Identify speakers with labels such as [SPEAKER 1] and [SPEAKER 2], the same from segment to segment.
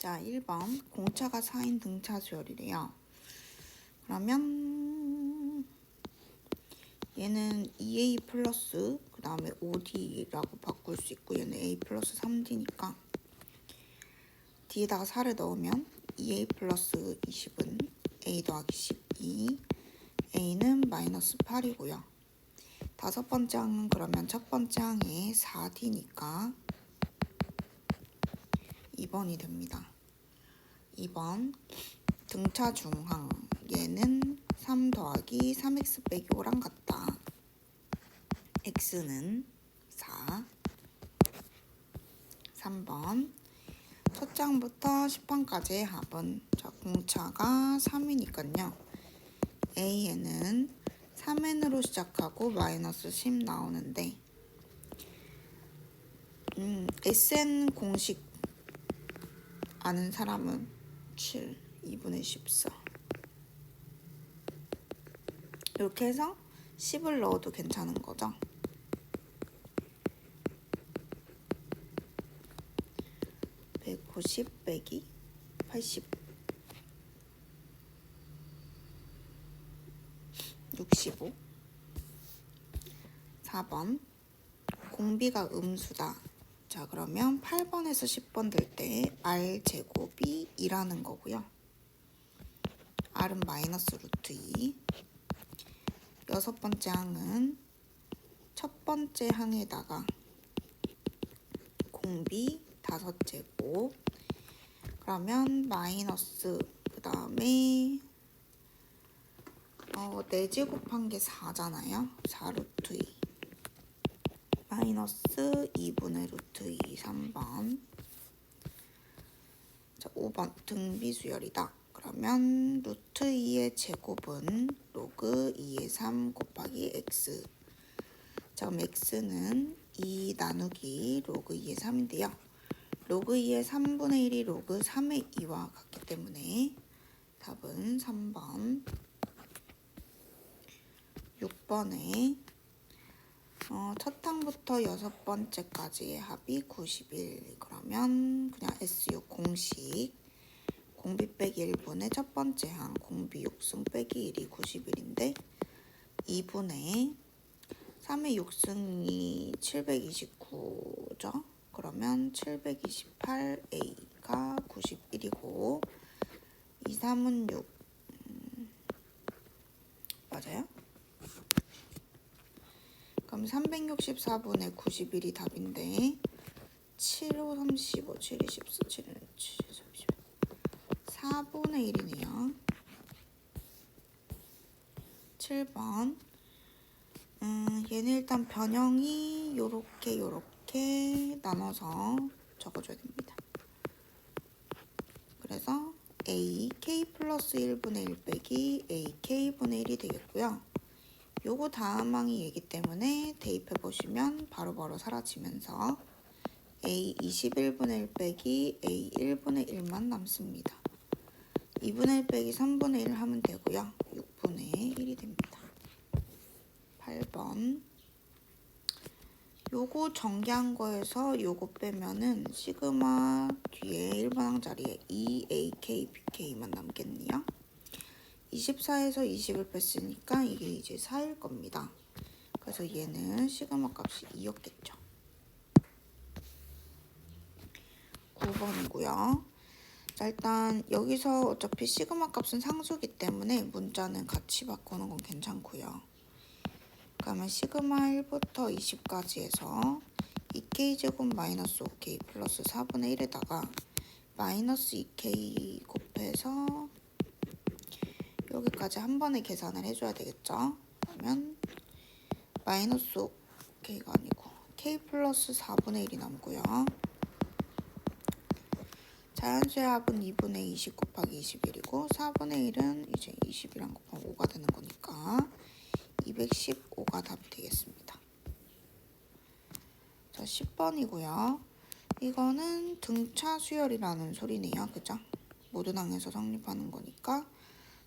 [SPEAKER 1] 자, 1번 공차가 4인 등차 수열이래요. 그러면 얘는 2a 플러스 그 다음에 5d라고 바꿀 수 있고, 얘는 a 플러스 3d니까 뒤에다가 4를 넣으면 2a 플러스 20은 a 더하기 12, a는 마이너스 8이고요. 다섯 번째 항은 그러면 첫 번째 항에 4d니까 2번이 됩니다. 2번 등차 중항, 얘는 3 더하기 3x 빼기 5랑 같다. x는 4. 3번 첫 장부터 10판까지의 합은, 자, 공차가 3이니까요. a에는 3n으로 시작하고 마이너스 10 나오는데, sn 공식 아는 사람은 7, 2분의 14. 이렇게 해서 10을 넣어도 괜찮은 거죠. 150 빼기 80. 65. 4번 공비가 음수다. 자, 그러면 8번에서 10번 될 때 r 제곱이 2라는 거고요. r은 마이너스 루트 2. 여섯 번째 항은 첫 번째 항에다가 공비 5제곱, 그러면 마이너스 그 다음에 4제곱한 게 4잖아요. 4 루트 2 마이너스 2분의 루트 2. 3번. 자, 5번 등비수열이다. 그러면 루트 2의 제곱은 로그 2의 3 곱하기 x. 자, 그럼 x는 2 나누기 로그 2의 3인데요. 로그 2의 3분의 1이 로그 3의 2와 같기 때문에 답은 3번. 6번에 첫 항부터 여섯 번째까지의 합이 91. 그러면 그냥 SU 공식 공비 빼기 1분의 첫 번째 항 공비 6승 빼기 1이 91인데 2분의 3의 6승이 729죠. 그러면 728A가 91이고 2, 3은 6. 맞아요? 그럼 364분의 91이 답인데 7, 5, 35, 7, 2, 14, 7, 7, 30, 4분의 1이네요. 7번 얘는 일단 변형이 요렇게 나눠서 적어줘야 됩니다. 그래서 a k 플러스 1분의 1 빼기 a k분의 1이 되겠고요. 요거 다음 항이 얘기 때문에 대입해 보시면 바로바로 사라지면서 a 21분의 1 빼기 a 1분의 1만 남습니다. 2분의 1 빼기 3분의 1 하면 되고요. 6분의 1이 됩니다. 8번 요거 전개한 거에서 요거 빼면은 시그마 뒤에 1번 항 자리에 2ak bk만 남겠네요. 24에서 20을 뺐으니까 이게 이제 4일 겁니다. 그래서 얘는 시그마 값이 2였겠죠. 9번이고요. 자, 일단 여기서 어차피 시그마 값은 상수기 때문에 문자는 같이 바꾸는 건 괜찮고요. 그러면 시그마 1부터 20까지 해서 2k제곱 마이너스 5k 플러스 4분의 1에다가 마이너스 2k 곱해서 여기까지 한 번에 계산을 해줘야 되겠죠. 그러면 마이너스 5k가 아니고 k 플러스 4분의 1이 남고요. 자연수의 합은 2분의 20 곱하기 21이고 4분의 1은 이제 20이랑 곱하면 5가 되는 거니까 215가 답이 되겠습니다. 자, 10번이고요. 이거는 등차 수열이라는 소리네요. 그죠? 모든 항에서 성립하는 거니까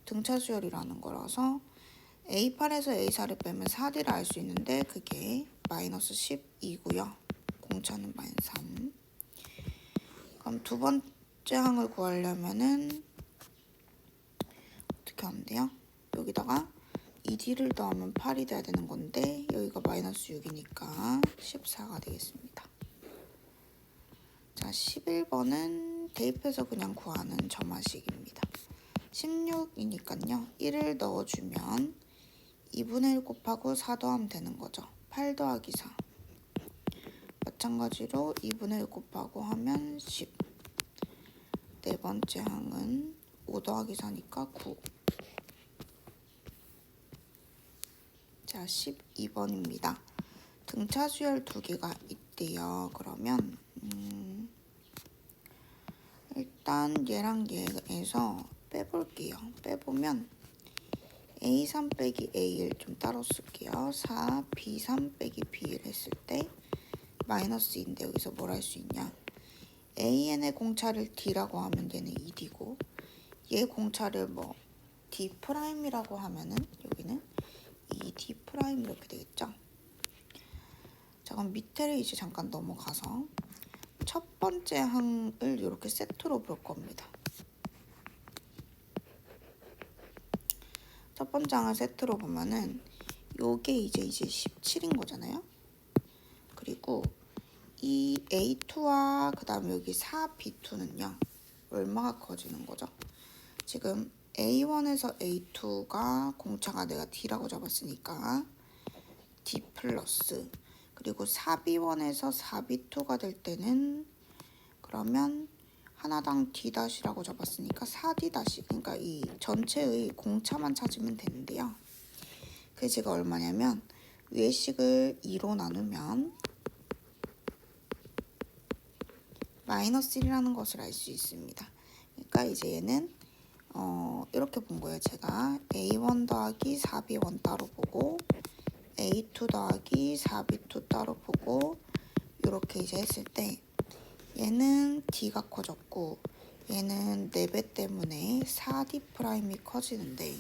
[SPEAKER 1] 등차 수열이라는 거라서 A8에서 A4를 빼면 4D를 알 수 있는데 그게 마이너스 10이고요. 공차는 마이너스 3. 그럼 두 번째 번째 항을 구하려면은 어떻게 하면 돼요? 여기다가 2D를 더하면 8이 돼야 되는 건데 여기가 마이너스 6이니까 14가 되겠습니다. 자, 11번은 대입해서 그냥 구하는 점화식입니다. 16이니까요. 1을 넣어주면 2분의 1 곱하고 4 더하면 되는 거죠. 8 더하기 4. 마찬가지로 2분의 1 곱하고 하면 10. 네 번째 항은 5 더하기 4니까 9. 자, 12번입니다. 등차 수열 두 개가 있대요. 그러면 일단 얘랑 얘에서 빼볼게요. 빼보면 A3 빼기 A1 좀 따로 쓸게요. 4, B3 빼기 B1 했을 때 마이너스인데 여기서 뭘 할 수 있냐. AN의 공차를 D라고 하면 얘는 2D고 얘 공차를 뭐 D'이라고 하면은 여기는 2D' 이렇게 되겠죠. 자, 그럼 밑에를 이제 잠깐 넘어가서 첫 번째 항을 이렇게 세트로 볼 겁니다. 첫 번째 항을 세트로 보면은 요게 이제 17인 거잖아요. 그리고 이 A2와 그 다음에 여기 4B2는요 얼마가 커지는 거죠? 지금 A1에서 A2가 공차가 내가 D라고 잡았으니까 D 플러스, 그리고 4B1에서 4B2가 될 때는 그러면 하나당 D-라고 잡았으니까 4D-, 그러니까 이 전체의 공차만 찾으면 되는데요. 그 제가 얼마냐면 위의 식을 2로 나누면 마이너스 1이라는 것을 알 수 있습니다. 그러니까 이제 얘는 이렇게 본 거예요. 제가 A1 더하기 4B1 따로 보고 A2 더하기 4B2 따로 보고 이렇게 이제 했을 때 얘는 D가 커졌고 얘는 4배 때문에 4D' 커지는데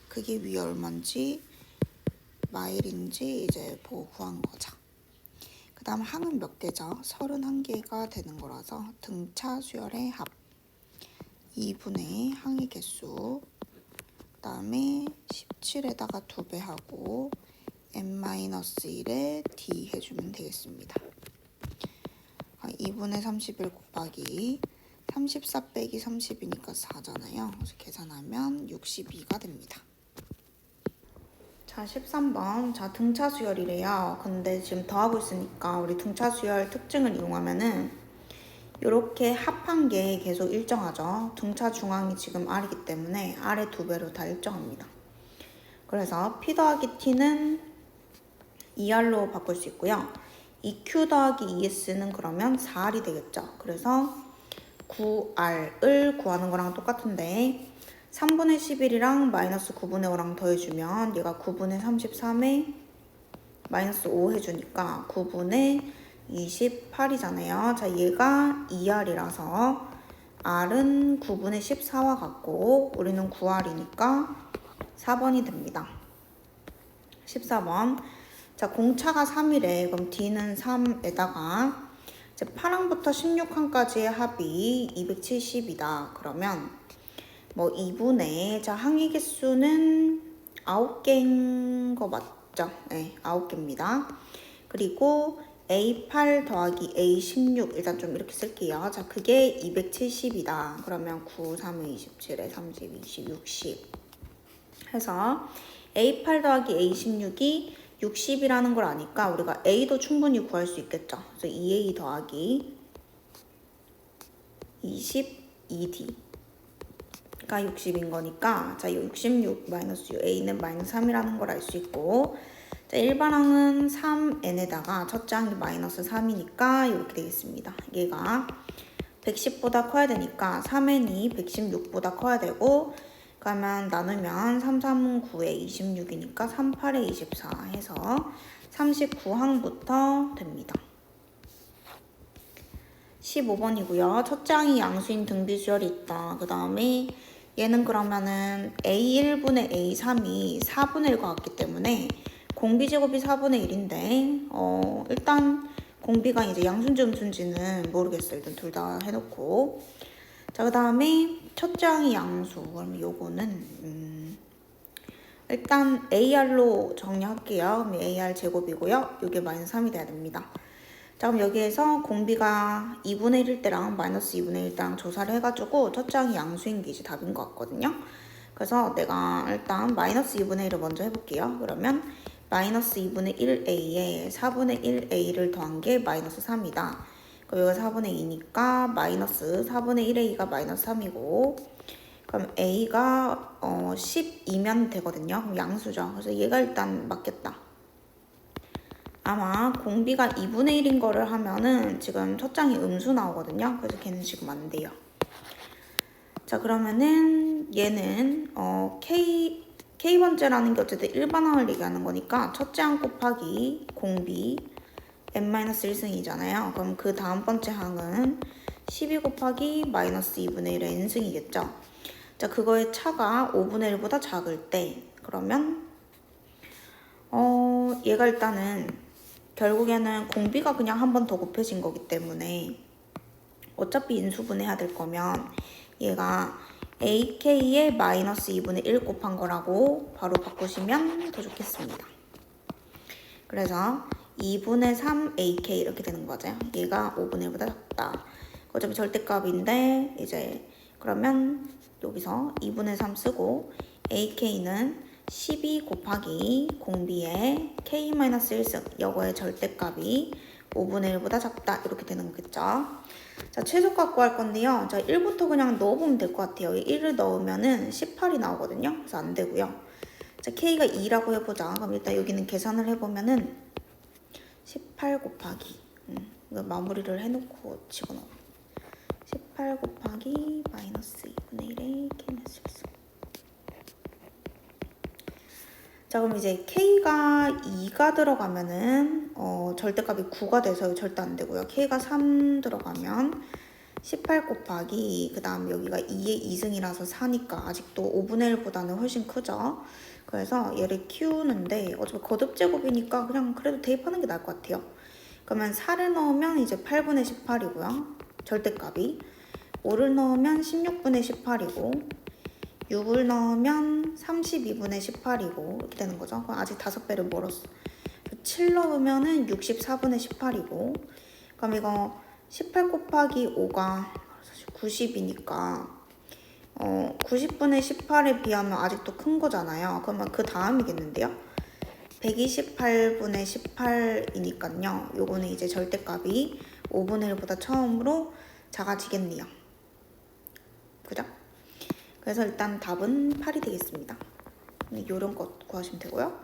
[SPEAKER 1] 그게 위에 얼마인지 마일인지 이제 보고 구한 거죠. 그 다음 항은 몇 개죠? 31개가 되는 거라서 등차 수열의 합 2분의 항의 개수, 그 다음에 17에다가 2배 하고 n-1에 d 해주면 되겠습니다. 2분의 31 곱하기 34 빼기 30이니까 4잖아요. 그래서 계산하면 62가 됩니다. 자, 13번. 자, 등차 수열이래요. 근데 지금 더하고 있으니까 우리 등차 수열 특징을 이용하면은 이렇게 합한 게 계속 일정하죠. 등차 중앙이 지금 R이기 때문에 R의 2배로 다 일정합니다. 그래서 P 더하기 T는 2R로 바꿀 수 있고요. 2Q 더하기 2S는 그러면 4R이 되겠죠. 그래서 9R을 구하는 거랑 똑같은데 3분의 11이랑 마이너스 9분의 5랑 더해주면 얘가 9분의 33에 마이너스 5 해주니까 9분의 28이잖아요. 자, 얘가 2R이라서 R은 9분의 14와 같고 우리는 9R이니까 4번이 됩니다. 14번. 자, 공차가 3이래. 그럼 D는 3에다가 이제 8항부터 16항까지의 합이 270이다. 그러면 뭐 2분의, 자, 항의 개수는 9개인 거 맞죠? 네, 9개입니다. 그리고 A8 더하기 A16 일단 좀 이렇게 쓸게요. 자, 그게 270이다. 그러면 9, 3은 27에 30, 20, 60 해서 A8 더하기 A16이 60이라는 걸 아니까 우리가 A도 충분히 구할 수 있겠죠. 그래서 2A 더하기 22D 가 60인 거니까 자, 66 마이너스 6 A는 마이너스 3이라는 걸 알 수 있고, 자, 일반항은 3n에다가 첫째 항이 마이너스 3이니까 이렇게 되겠습니다. 얘가 110보다 커야 되니까 3n이 116보다 커야 되고, 그러면 나누면 3, 3은 9에 26이니까 3, 8에 24 해서 39항부터 됩니다. 15번이고요. 첫째 항이 양수인 등비수열이 있다. 그 다음에 얘는 그러면은 A1분의 A3이 4분의 1과 같기 때문에 공비제곱이 4분의 1인데 일단 공비가 이제 양수인지 음수인지는 모르겠어요. 일단 둘 다 해놓고, 자, 그 다음에 첫째 항이 양수. 그럼 요거는 일단 AR로 정리할게요. 그럼 AR 제곱이고요. 이게 마이너스 3이 돼야 됩니다. 자, 그럼 여기에서 공비가 2분의 1일 때랑 마이너스 2분의 1 때랑 조사를 해가지고 첫째 항이 양수인 게 이제 답인 것 같거든요. 그래서 내가 일단 마이너스 2분의 1을 먼저 해볼게요. 그러면 마이너스 2분의 1a에 4분의 1a를 더한 게 마이너스 3이다. 그럼 여기가 4분의 2니까 마이너스 4분의 1a가 마이너스 3이고, 그럼 a가 12면 되거든요. 그럼 양수죠. 그래서 얘가 일단 맞겠다. 아마 공비가 2분의 1인 거를 하면은 지금 첫 장이 음수 나오거든요. 그래서 걔는 지금 안 돼요. 자, 그러면은 얘는 K번째라는 게 어쨌든 일반항을 얘기하는 거니까 첫째 항 곱하기 공비 n-1승이잖아요. 그럼 그 다음 번째 항은 12 곱하기 마이너스 2분의 1의 n승이겠죠. 자, 그거의 차가 5분의 1보다 작을 때 그러면 얘가 일단은 결국에는 공비가 그냥 한 번 더 곱해진 거기 때문에 어차피 인수분해해야 될 거면 얘가 ak에 마이너스 2분의 1 곱한 거라고 바로 바꾸시면 더 좋겠습니다. 그래서 2분의 3 ak 이렇게 되는 거죠. 얘가 5분의 1보다 작다. 어차피 절대값인데 이제 그러면 여기서 2분의 3 쓰고 ak는 12 곱하기 공비의 k-1승 이거의 절대값이 5분의 1보다 작다 이렇게 되는 거겠죠. 자, 최소값 구할 건데요. 자, 1부터 그냥 넣어보면 될 것 같아요. 1을 넣으면은 18이 나오거든요. 그래서 안 되고요. 자, k가 2라고 해보자. 그럼 일단 여기는 계산을 해보면은 18 곱하기 이거 마무리를 해놓고 집어넣어. 18 곱하기 마이너스 2분의 1의 k-1승. 자, 그럼 이제 k가 2가 들어가면은 절대값이 9가 돼서 절대 안 되고요. k가 3 들어가면 18 곱하기 그 다음 여기가 2의 2승이라서 4니까 아직도 5분의 1보다는 훨씬 크죠. 그래서 얘를 키우는데 어차피 거듭제곱이니까 그냥 그래도 대입하는 게 나을 것 같아요. 그러면 4를 넣으면 이제 8분의 18이고요. 절대값이 5를 넣으면 16분의 18이고 6을 넣으면 32분의 18이고 이렇게 되는 거죠. 그럼 아직 5배를 멀었어. 7 넣으면은 64분의 18이고 그럼 이거 18 곱하기 5가 사실 90이니까 90분의 18에 비하면 아직도 큰 거잖아요. 그러면 그 다음이겠는데요. 128분의 18이니까요. 요거는 이제 절대값이 5분의 1보다 처음으로 작아지겠네요. 그죠? 그래서 일단 답은 8이 되겠습니다. 요런 것 구하시면 되고요.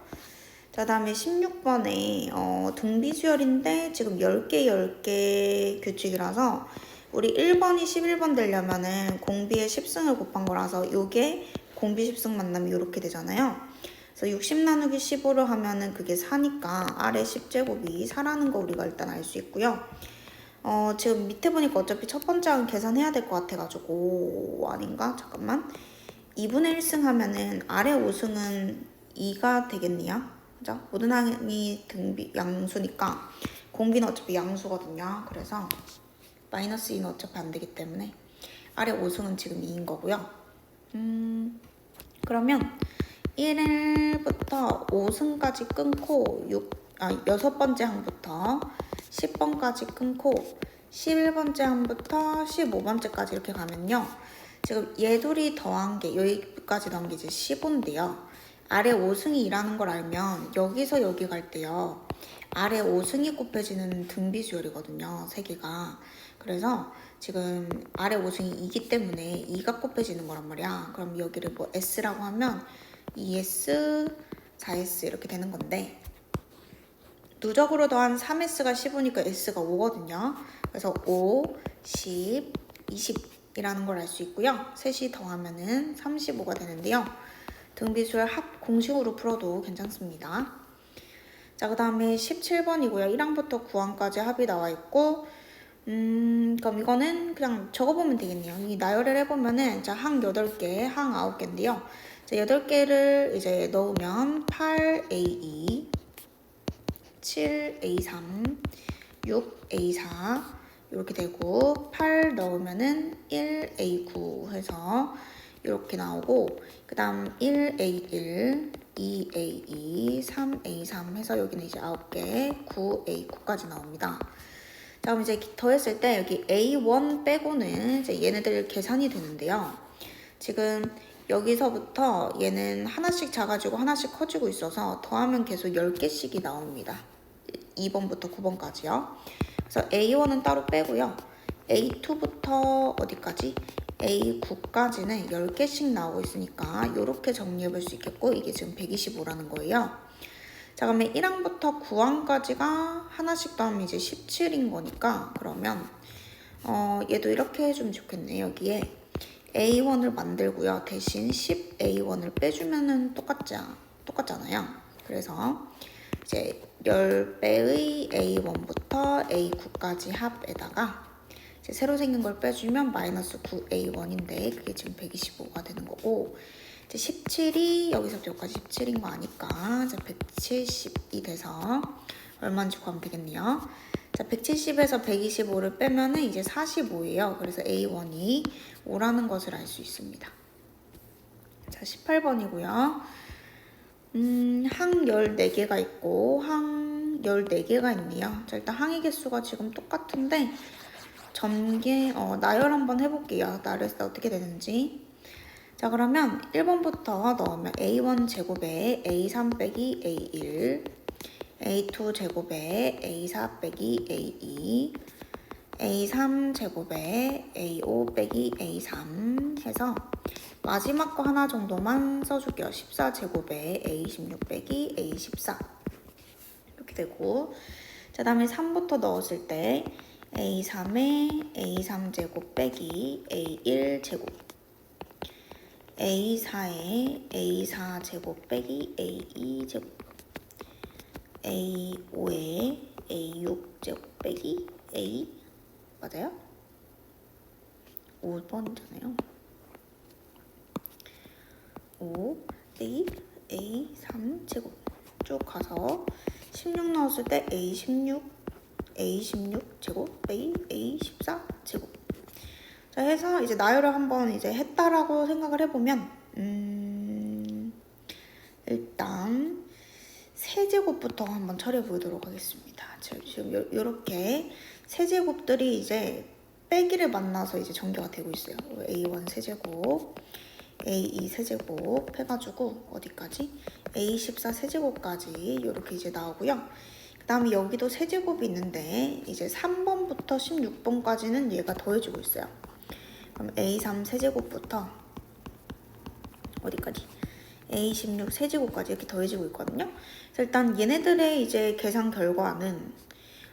[SPEAKER 1] 자, 다음에 16번에 등비수열인데 지금 10개 10개 규칙이라서 우리 1번이 11번 되려면은 공비의 10승을 곱한 거라서 요게 공비 10승 만나면 이렇게 되잖아요. 그래서 60 나누기 15를 하면은 그게 4니까 아래 10제곱이 4라는 거 우리가 일단 알 수 있고요. 지금 밑에 보니까 어차피 첫 번째 항 계산해야 될 것 같아가지고 아닌가? 잠깐만. 2분의 1승 하면은 아래 5승은 2가 되겠네요. 그죠? 모든 항이 등비 양수니까 공비는 어차피 양수거든요. 그래서 마이너스 2는 어차피 안 되기 때문에 아래 5승은 지금 2인 거고요. 그러면 1부터 5승까지 끊고 6번째 항부터 10번까지 끊고 11번째 항부터 15번째까지 이렇게 가면요. 지금 얘둘이 더한 게 여기까지 더한 게 이제 15인데요. 아래 5승이 2라는 걸 알면 여기서 여기 갈 때요. 아래 5승이 곱해지는 등비수열이거든요. 3개가. 그래서 지금 아래 5승이 2기 때문에 2가 곱해지는 거란 말이야. 그럼 여기를 뭐 S라고 하면 2S, 4S 이렇게 되는 건데 누적으로 더한 3S가 15니까 S가 5거든요. 그래서 5, 10, 20이라는 걸 알 수 있고요. 셋이 더하면은 35가 되는데요. 등비수열 합 공식으로 풀어도 괜찮습니다. 자, 그 다음에 17번이고요. 1항부터 9항까지 합이 나와 있고 그럼 이거는 그냥 적어보면 되겠네요. 이 나열을 해보면은 자, 항 8개, 항 9개인데요. 자, 8개를 이제 넣으면 8A2 7A3, 6A4, 이렇게 되고 8 넣으면은 1A9 해서 이렇게 나오고 그 다음 1A1, 2A2, 3A3 해서 여기는 이제 9개, 9A9까지 나옵니다. 자, 그럼 이제 더했을 때 여기 A1 빼고는 이제 얘네들 계산이 되는데요. 지금 여기서부터 얘는 하나씩 작아지고 하나씩 커지고 있어서 더하면 계속 10개씩이 나옵니다. 2번부터 9번까지요. 그래서 A1은 따로 빼고요. A2부터 어디까지? A9까지는 10개씩 나오고 있으니까 이렇게 정리해 볼 수 있겠고 이게 지금 125라는 거예요. 자, 그러면 1항부터 9항까지가 하나씩 더하면 이제 17인 거니까 그러면 얘도 이렇게 해주면 좋겠네. 여기에 A1을 만들고요. 대신 10A1을 빼주면은 똑같잖아요. 그래서 이제 10배의 A1부터 A9까지 합에다가 이제 새로 생긴 걸 빼주면 마이너스 9A1인데 그게 지금 125가 되는 거고 이제 17이 여기서부터 여기까지 17인 거 아니까 이제 170이 돼서 얼마인지 구하면 되겠네요. 자, 170에서 125를 빼면은 이제 45예요. 그래서 A1이 5라는 것을 알 수 있습니다. 자, 18번이고요. 항 14개가 있고 항 14개가 있네요. 자, 일단 항의 개수가 지금 똑같은데 전개 나열 한번 해볼게요. 나열했을 때 어떻게 되는지. 자, 그러면 1번부터 넣으면 A1 제곱에 A3 빼기 A1, A2 제곱에 A4 빼기 A2, A3 제곱에 A5 빼기 A3 해서 마지막 거 하나 정도만 써줄게요. 14 제곱에 A16 빼기 A14 이렇게 되고 자, 다음에 3부터 넣었을 때 A3에 A3 제곱 빼기 A1 제곱 A4에 A4 제곱 빼기 A2 제곱 A5에 A6 제곱 빼기 A 맞아요? 5번이잖아요. 5 빼기 A3 제곱 쭉 가서 16 넣었을 때 A16 제곱 빼기 A14 제곱 자 해서 이제 나열을 한번 이제 했다라고 생각을 해보면 일단 세제곱부터 한번 처리해 보도록 하겠습니다. 지금 이렇게 세제곱들이 이제 빼기를 만나서 이제 전개가 되고 있어요. A1 세제곱, A2 세제곱 해가지고 어디까지? A14 세제곱까지 이렇게 이제 나오고요. 그 다음에 여기도 세제곱이 있는데 이제 3번부터 16번까지는 얘가 더해지고 있어요. 그럼 A3 세제곱부터 어디까지? A16 세제곱까지 이렇게 더해지고 있거든요. 그래서 일단 얘네들의 이제 계산 결과는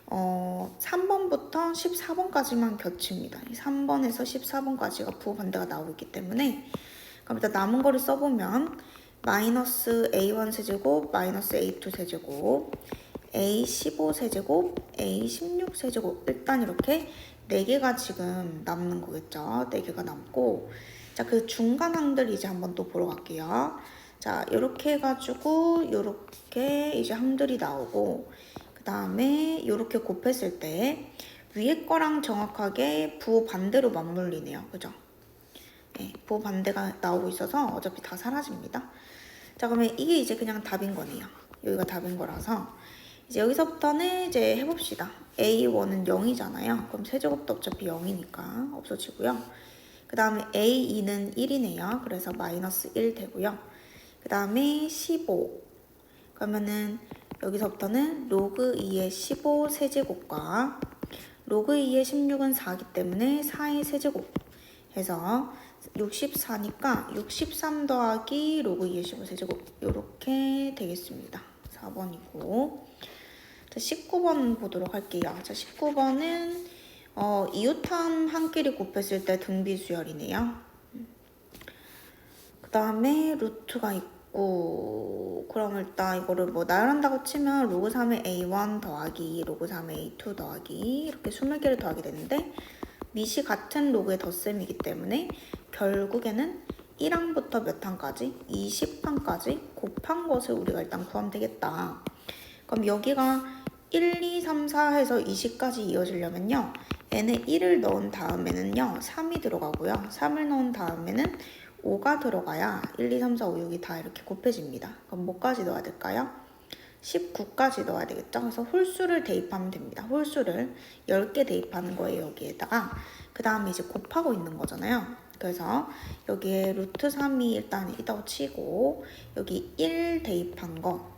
[SPEAKER 1] 3번부터 14번까지만 겹칩니다. 3번에서 14번까지가 부호 반대가 나오고 있기 때문에 그럼 일단 남은 거를 써보면 마이너스 A1 세제곱, 마이너스 A2 세제곱, A15 세제곱, A16 세제곱 일단 이렇게 4개가 지금 남는 거겠죠. 4개가 남고 자, 그 중간항들 이제 한번 또 보러 갈게요. 자, 이렇게 해가지고 이렇게 이제 항들이 나오고 그 다음에 이렇게 곱했을 때 위에 거랑 정확하게 부호 반대로 맞물리네요. 그죠? 네, 부호 반대가 나오고 있어서 어차피 다 사라집니다. 자, 그러면 이게 이제 그냥 답인 거네요. 여기가 답인 거라서 이제 여기서부터는 이제 해봅시다. A1은 0이잖아요. 그럼 세제곱도 어차피 0이니까 없어지고요. 그 다음에 A2는 1이네요. 그래서 마이너스 1 되고요. 그 다음에 15. 그러면은 여기서부터는 로그 2의 15 세제곱과 로그 2의 16은 4이기 때문에 4의 세제곱 해서 64니까 63 더하기 로그 2의 15 세제곱 이렇게 되겠습니다. 4번이고 자, 19번 보도록 할게요. 자, 19번은 이웃함 한끼리 곱했을 때 등비수열이네요. 그 다음에 루트가 있고 그럼 일단 이거를 뭐 나열한다고 치면 로그 3의 A1 더하기 로그 3의 A2 더하기 이렇게 20개를 더하게 되는데 밑이 같은 로그의 덧셈이기 때문에 결국에는 1항부터 몇 항까지? 20항까지 곱한 것을 우리가 일단 구하면 되겠다. 그럼 여기가 1, 2, 3, 4 해서 20까지 이어지려면요. n에 1을 넣은 다음에는요 3이 들어가고요. 3을 넣은 다음에는 5가 들어가야 1, 2, 3, 4, 5, 6이 다 이렇게 곱해집니다. 그럼 뭐까지 넣어야 될까요? 19까지 넣어야 되겠죠? 그래서 홀수를 대입하면 됩니다. 홀수를 10개 대입하는 거예요, 여기에다가. 그 다음에 이제 곱하고 있는 거잖아요. 그래서 여기에 루트 3이 일단 있다고 치고, 여기 1 대입한 거,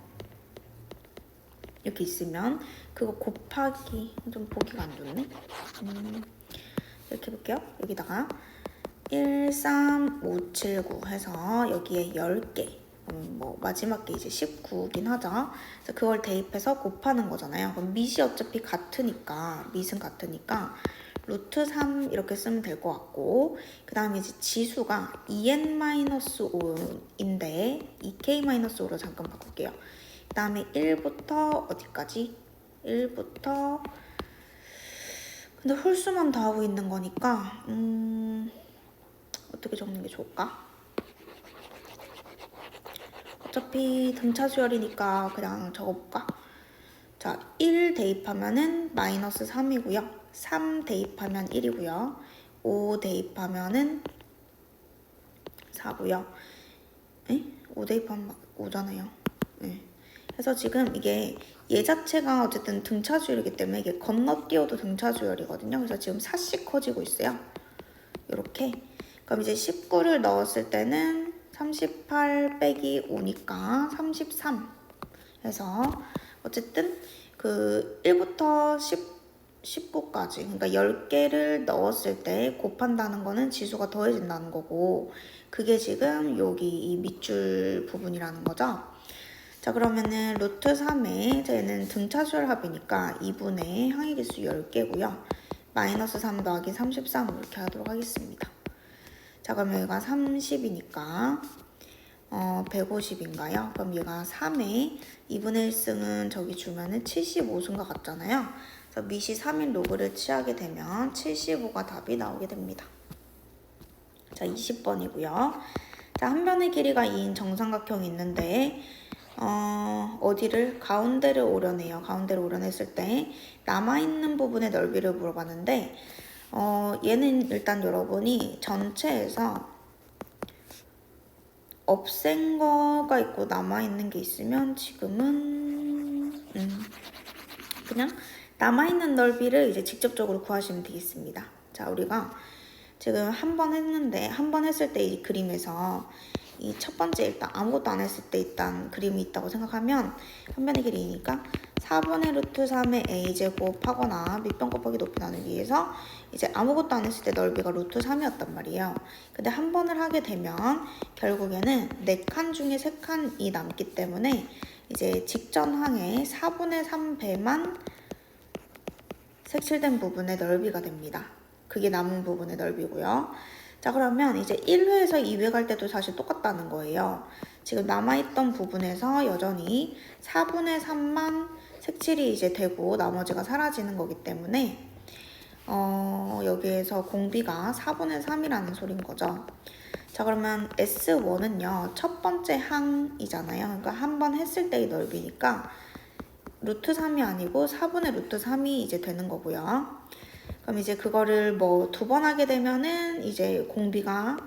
[SPEAKER 1] 이렇게 있으면, 그거 곱하기, 좀 보기가 안 좋네? 이렇게 해볼게요. 여기다가 1, 3, 5, 7, 9 해서 여기에 10개. 뭐 마지막 게 이제 19긴 하죠. 그래서 그걸 대입해서 곱하는 거잖아요. 그럼 밑이 어차피 같으니까, 밑은 같으니까 루트 3 이렇게 쓰면 될 것 같고, 그 다음에 이제 지수가 2n-5인데 2k-5로 잠깐 바꿀게요. 그 다음에 1부터 어디까지? 1부터 근데 홀수만 더하고 있는 거니까 어떻게 적는 게 좋을까? 어차피 등차 수열이니까 그냥 적어볼까? 자, 1 대입하면은 마이너스 3이고요. 3 대입하면 1이고요. 5 대입하면은 4고요. 에? 5 대입하면 5잖아요. 네. 그래서 지금 이게 얘 자체가 어쨌든 등차 수열이기 때문에 이게 건너뛰어도 등차 수열이거든요. 그래서 지금 4씩 커지고 있어요. 이렇게. 그럼 이제 19를 넣었을 때는 38 빼기 5니까 33 해서 어쨌든 그 1부터 19까지 그러니까 10개를 넣었을 때 곱한다는 거는 지수가 더해진다는 거고 그게 지금 여기 이 밑줄 부분이라는 거죠. 자 그러면은 루트 3에 얘는 등차수열 합이니까 2분의 항의계수 10개고요. 마이너스 3 더하기 33 이렇게 하도록 하겠습니다. 자 그럼 여기가 30이니까 150인가요? 그럼 얘가 3에 2분의 1승은 저기 주면은 75승과 같잖아요. 그래서 밑이 3인 로그를 취하게 되면 75가 답이 나오게 됩니다. 자 20번이고요. 자 한 변의 길이가 2인 정삼각형이 있는데 어디를? 가운데를 오려내요. 가운데를 오려냈을 때 남아있는 부분의 넓이를 물어봤는데 얘는 일단 여러분이 전체에서 없앤 거가 있고 남아있는 게 있으면 지금은 그냥 남아있는 넓이를 이제 직접적으로 구하시면 되겠습니다. 자 우리가 지금 한 번 했는데 한 번 했을 때 이 그림에서 이 첫 번째 일단 아무것도 안 했을 때 일단 그림이 있다고 생각하면 한 변의 길이니까 4분의 루트 3의 a제곱 하거나 밑변 곱하기 높이 나누기에서 이제 아무것도 안 했을 때 넓이가 루트 3이었단 말이에요. 근데 한 번을 하게 되면 결국에는 4칸 중에 3칸이 남기 때문에 이제 직전항의 4분의 3배만 색칠된 부분의 넓이가 됩니다. 그게 남은 부분의 넓이고요. 자 그러면 이제 1회에서 2회 갈 때도 사실 똑같다는 거예요. 지금 남아있던 부분에서 여전히 4분의 3만 색칠이 이제 되고 나머지가 사라지는 거기 때문에 여기에서 공비가 4분의 3이라는 소린 거죠. 자 그러면 S1은요 첫 번째 항이잖아요. 그러니까 한 번 했을 때의 넓이니까 루트 3이 아니고 4분의 루트 3이 이제 되는 거고요. 그럼 이제 그거를 뭐 2번 하게 되면은 이제 공비가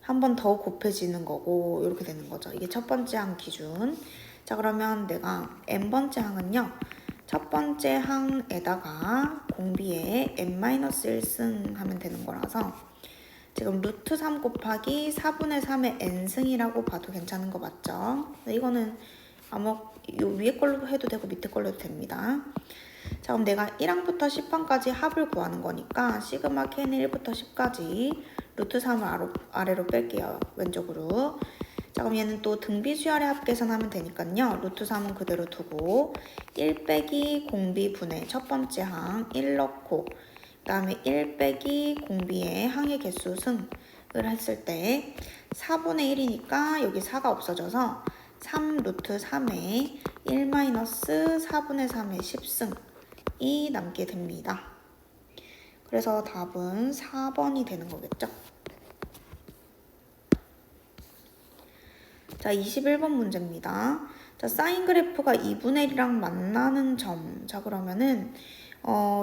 [SPEAKER 1] 한 번 더 곱해지는 거고 이렇게 되는 거죠. 이게 첫 번째 항 기준. 자 그러면 내가 n번째 항은요. 첫 번째 항에다가 공비에 n-1승 하면 되는 거라서 지금 루트 3 곱하기 4분의 3의 n승이라고 봐도 괜찮은 거 맞죠? 이거는 요 위에 걸로 해도 되고 밑에 걸로 해도 됩니다. 자 그럼 내가 1항부터 10항까지 합을 구하는 거니까 시그마 k는 1부터 10까지 루트 3을 아래로 뺄게요. 왼쪽으로. 자 그럼 얘는 또 등비수열의 합 계산하면 되니까요. 루트 3은 그대로 두고 1 빼기 공비 분의 첫 번째 항 1 넣고 그 다음에 1 빼기 공비의 항의 개수 승을 했을 때 4분의 1이니까 여기 4가 없어져서 3 루트 3에 1 마이너스 4분의 3의 10승이 남게 됩니다. 그래서 답은 4번이 되는 거겠죠? 자, 21번 문제입니다. 자, 사인 그래프가 2분의 1이랑 만나는 점. 자, 그러면은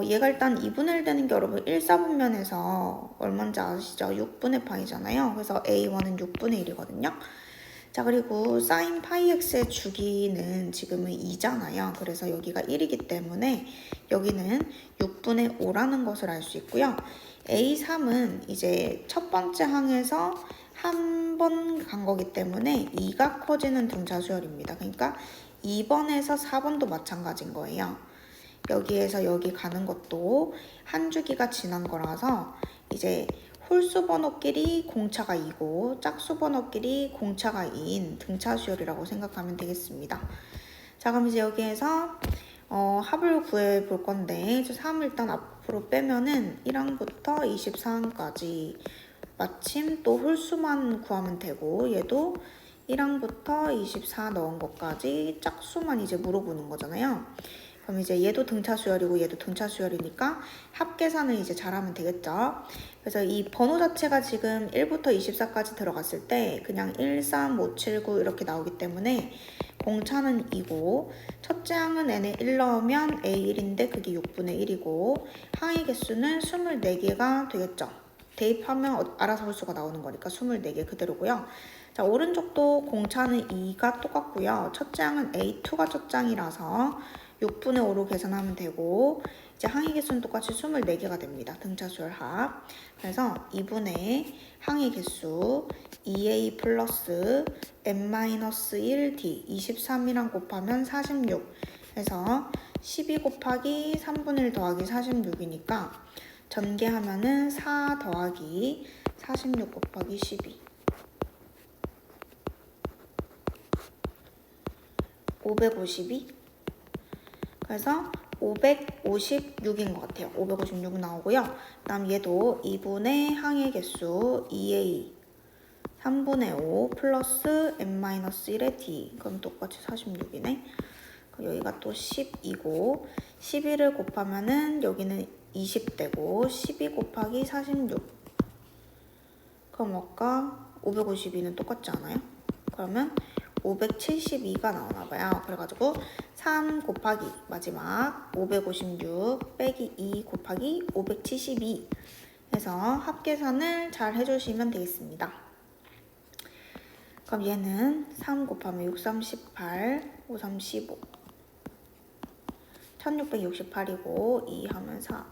[SPEAKER 1] 얘가 일단 2분의 1 되는 게 여러분 1, 4분면에서 얼마인지 아시죠? 6분의 파이잖아요. 그래서 A1은 6분의 1이거든요. 자, 그리고 sin 파이 x의 주기는 지금은 2잖아요. 그래서 여기가 1이기 때문에 여기는 6분의 5라는 것을 알 수 있고요. A3은 이제 첫 번째 항에서 한 번 간 거기 때문에 2가 커지는 등차 수열입니다. 그러니까 2번에서 4번도 마찬가지인 거예요. 여기에서 여기 가는 것도 한 주기가 지난 거라서 이제 홀수 번호끼리 공차가 2고 짝수 번호끼리 공차가 2인 등차 수열이라고 생각하면 되겠습니다. 자, 그럼 이제 여기에서 합을 구해 볼 건데 3을 일단 앞으로 빼면은 1항부터 24항까지 마침 또 홀수만 구하면 되고 얘도 1항부터 24 넣은 것까지 짝수만 이제 물어보는 거잖아요. 그럼 이제 얘도 등차 수열이고 얘도 등차 수열이니까 합 계산을 이제 잘하면 되겠죠. 그래서 이 번호 자체가 지금 1부터 24까지 들어갔을 때 그냥 1, 3, 5, 7, 9 이렇게 나오기 때문에 공차는 2고 첫째 항은 n에 1 넣으면 a1인데 그게 6분의 1이고 항의 개수는 24개가 되겠죠. 대입하면 알아서 홀수가 나오는 거니까 24개 그대로고요. 자, 오른쪽도 공차는 2가 똑같고요. 첫째 항은 A2가 첫 장이라서 6분의 5로 계산하면 되고 이제 항의 개수는 똑같이 24개가 됩니다. 등차수열 합. 그래서 2분의 항의 개수 2A 플러스 n-1D 23이랑 곱하면 46 해서 12 곱하기 3분의 1 더하기 46이니까 전개하면은 4 더하기 46 곱하기 12 552 그래서 556인 것 같아요. 556 나오고요. 그 다음 얘도 2분의 항의 개수 2A 3분의 5 플러스 n-1의 D 그럼 똑같이 46이네. 여기가 또 10이고 11을 곱하면은 여기는 20되고 12 곱하기 46 그럼 아까 552는 똑같지 않아요? 그러면 572가 나오나봐요. 그래가지고 3 곱하기 마지막 556 빼기 2 곱하기 572 해서 합계산을 잘 해주시면 되겠습니다. 그럼 얘는 3 곱하면 6, 3, 18, 5, 3, 15 1668이고 2 하면 4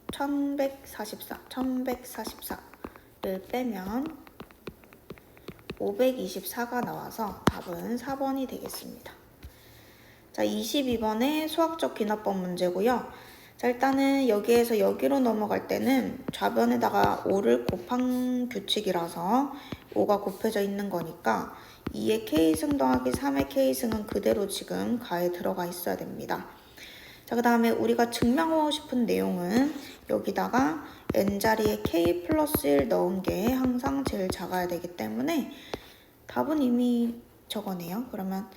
[SPEAKER 1] 1144를 빼면 524가 나와서 답은 4번이 되겠습니다. 자, 22번의 수학적 귀납법 문제고요. 자, 일단은 여기에서 여기로 넘어갈 때는 좌변에다가 5를 곱한 규칙이라서 5가 곱해져 있는 거니까 2의 K승 더하기 3의 K승은 그대로 지금 가에 들어가 있어야 됩니다. 자, 그 다음에 우리가 증명하고 싶은 내용은 여기다가 n자리에 k 플러스 1 넣은 게 항상 제일 작아야 되기 때문에 답은 이미 저거네요. 그러면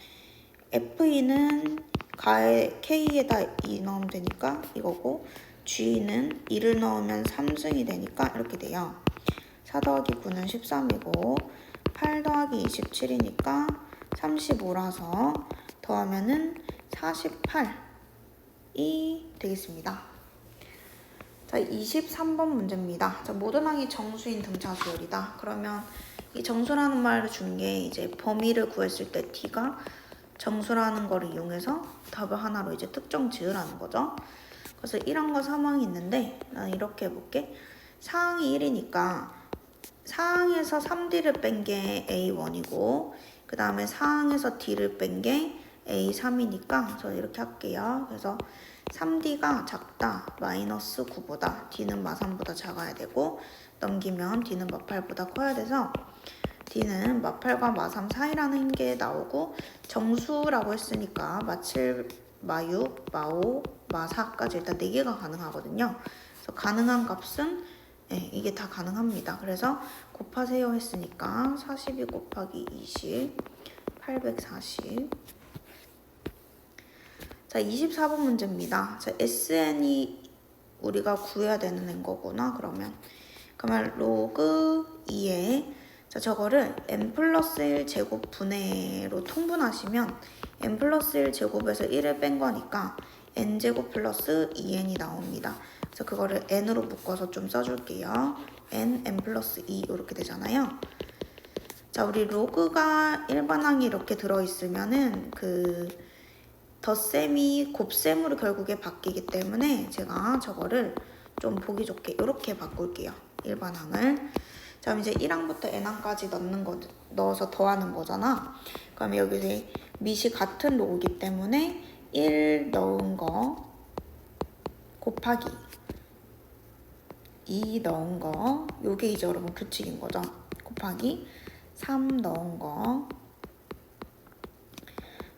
[SPEAKER 1] F는 가에 k에다 2 넣으면 되니까 이거고 G는 2를 넣으면 3승이 되니까 이렇게 돼요. 4 더하기 9는 13이고 8 더하기 27이니까 35라서 더하면은 48이 되겠습니다. 자, 23번 문제입니다. 자, 모든 항이 정수인 등차 수열이다. 그러면 이 정수라는 말을 준 게 이제 범위를 구했을 때 T가 정수라는 거를 이용해서 답을 하나로 이제 특정 지으라는 거죠. 그래서 1항과 3항이 있는데 나는 이렇게 해볼게. 4항이 1이니까 4항에서 3D를 뺀 게 A1이고 그 다음에 4항에서 D를 뺀 게 A3이니까 저 이렇게 할게요. 그래서 3D가 작다. 마이너스 9보다 D는 마3보다 작아야 되고 넘기면 D는 마8보다 커야 돼서 D는 마8과 마3 사이라는 게 나오고 정수라고 했으니까 마7, 마6, 마5, 마4까지 일단 4개가 가능하거든요. 그래서 가능한 값은 이게 다 가능합니다. 그래서 곱하세요 했으니까 42 곱하기 20, 840 자, 24번 문제입니다. 자, SN이 우리가 구해야 되는 거구나. 그러면 로그 2에 자, 저거를 n 플러스 1 제곱 분해로 통분하시면 n 플러스 1 제곱에서 1을 뺀 거니까 n제곱 플러스 2n이 나옵니다. 그래서 그거를 n으로 묶어서 좀 써줄게요. n 플러스 2 이렇게 되잖아요. 자, 우리 로그가 일반항이 이렇게 들어있으면은 그 덧셈이 곱셈으로 결국에 바뀌기 때문에 제가 저거를 좀 보기 좋게 이렇게 바꿀게요. 일반항을. 자, 그럼 이제 1항부터 n항까지 넣어서 더하는 거잖아. 그러면 여기서 밑이 같은 로그이기 때문에 1 넣은 거 곱하기 2 넣은 거, 요게 이제 여러분 규칙인 거죠. 곱하기 3 넣은 거,